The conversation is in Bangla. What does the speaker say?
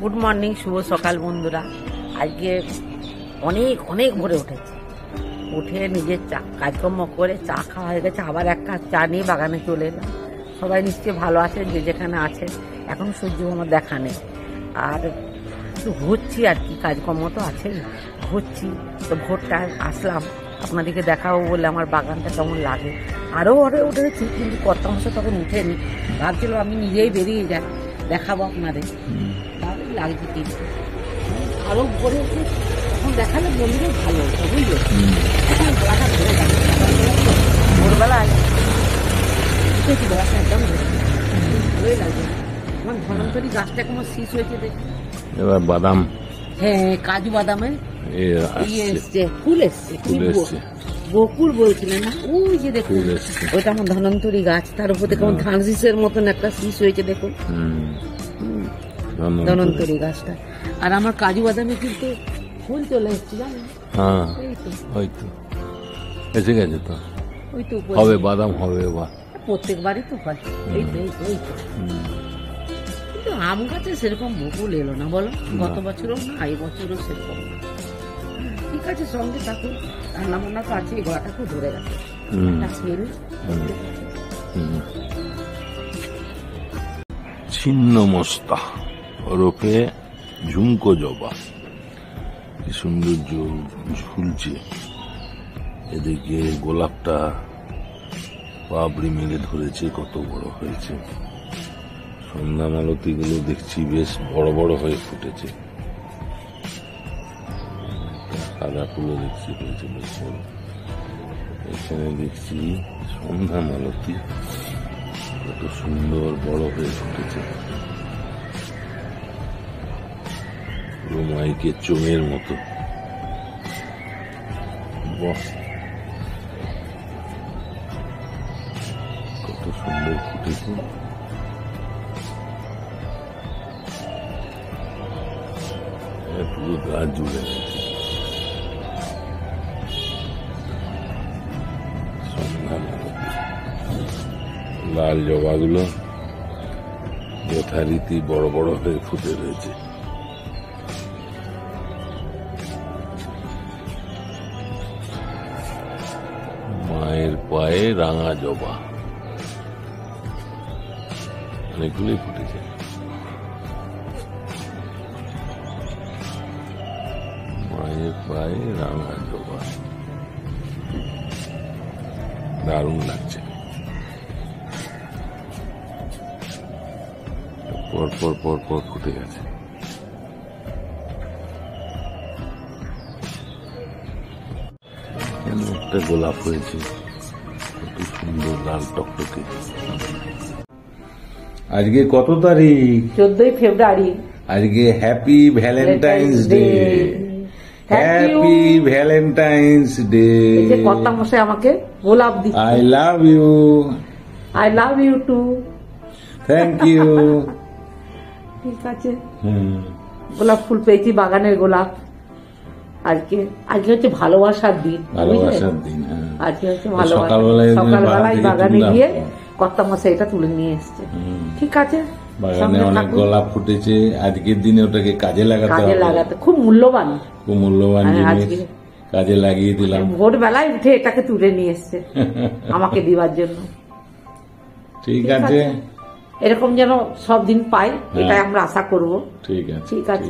গুড মর্নিং, শুভ সকাল বন্ধুরা। আজকে অনেক অনেক ভোরে উঠেছি, উঠে নিজের কাজকর্ম করে চা খাওয়া হয়ে গেছে। আবার এক কাপ চা নিয়ে বাগানে চলে এলাম। সবাই নিশ্চয়ই ভালো আছে, যে যেখানে আছে। এখন সূর্য আমার দেখা নেই, আর একটু ঘুরছি আর কি, কাজকর্ম তো আছে, ঘুরছি। তো ভোরটায় আসলাম আপনাদেরকে দেখাবো বলে আমার বাগানটা কেমন লাগে। আরও ওরে উঠেছি, কিন্তু কর্তা মশাই তখন উঠেনি। ভাবছিল আমি নিজেই বেরিয়ে যাই, দেখাবো আপনাদের। ভালোই লাগছে, কিন্তু আরো ভরে উঠে তখন দেখালে বন্ধুদের ভালো হতো, বুঝলো। এখন গলাটা ধরে যাচ্ছে, ভোরবেলায় উঠেছি, গলাটা একদম ভালোই লাগছে। আমার ধনন্তরী গাছটা কেমন শীষ হয়েছে দেখি। এবার বাদাম, হ্যাঁ, কাজু বাদামের এসছে, ফুল এসছে, বকুল বলছিলেন না, ওই যে দেখুন, ওইটা আমার ধনন্তরী গাছ, তার উপর থেকে আমার ধান শীষের মতন একটা শীষ হয়েছে দেখুন, ধনন্তরী গাছটা। আর আমার কাজু বাদামে কিন্তু ফুল চলে এসছে, জানেন। এসে গেছে তো, ওই তো হবে, বাদাম হবে এবার, প্রত্যেকবারই তো হয়। এই তো কিন্তু আম গাছে সেরকম বকুল এলো না, বলো। গত বছরও না, এই বছরও সেরকম না। ঠিক আছে, সঙ্গে থাকুন, রান্না বান্না তো আছে, গলাটা খুব ধরে গেছে। ছিন্ন মস্তা ওরফে ঝুমকো জবা, কি সুন্দর ঝুলছে। এদিকে গোলাপটা পাবড়ি মেলে ধরেছে, কত বড় হয়েছে। সন্ধ্যা মালতী গুলো দেখছি বেশ বড় বড় হয়ে ফুটেছে। সাদা ফুলও দেখছি হয়েছে বেশ বড়। এখানে দেখছি সন্ধ্যা মালতী, কত সুন্দর বড় হয়ে ফুটেছে, পুরো মাইকের চোঙের মতো। বাহ, কত সুন্দর ফুটেছে। পুরো গাছ জুড়ে গেছে। সন্ধ্যা মালতী, লাল জবাগুলো যথারীতি বড় বড় হয়ে ফুটে রয়েছে। মায়ের পায়ে রাঙা জবা, অনেকগুলোই ফুটেছে। মায়ের পায়ে রাঙা জবা, দারুণ লাগছে। পর পর পর পর ফুটে গেছে। এখানে একটা গোলাপ হয়েছে, কত সুন্দর লাল টকটকে। আজকে কত তারিখ? 14 ফেব্রুয়ারি। আজকে happy Valentine's day. Happy Valentine's day. কর্তা মশাই আমাকে গোলাপ দিচ্ছে। I love you. I love you too. Thank you. ঠিক আছে, গোলাপ ফুল পেয়েছি, বাগানের গোলাপ। আজকে হচ্ছে ভালোবাসার দিন। ভালোবাসার দিন, আজকে হচ্ছে সকালবেলায় বাগানে গিয়ে কর্তা মশাই এটা তুলে নিয়ে এসছে। ঠিক আছে, বাগানে অনেক গোলাপ ফুটেছে। আজকের দিনে ওটাকে কাজে লাগাতে খুব মূল্যবান জিনিস, কাজে লাগিয়ে দিলাম। ভোরবেলায় উঠে এটাকে তুলে নিয়ে এসছে আমাকে দিবার জন্য। ঠিক আছে, এরকম যেন সব দিন পাই, এটাই আমরা আশা করব। ঠিক আছে।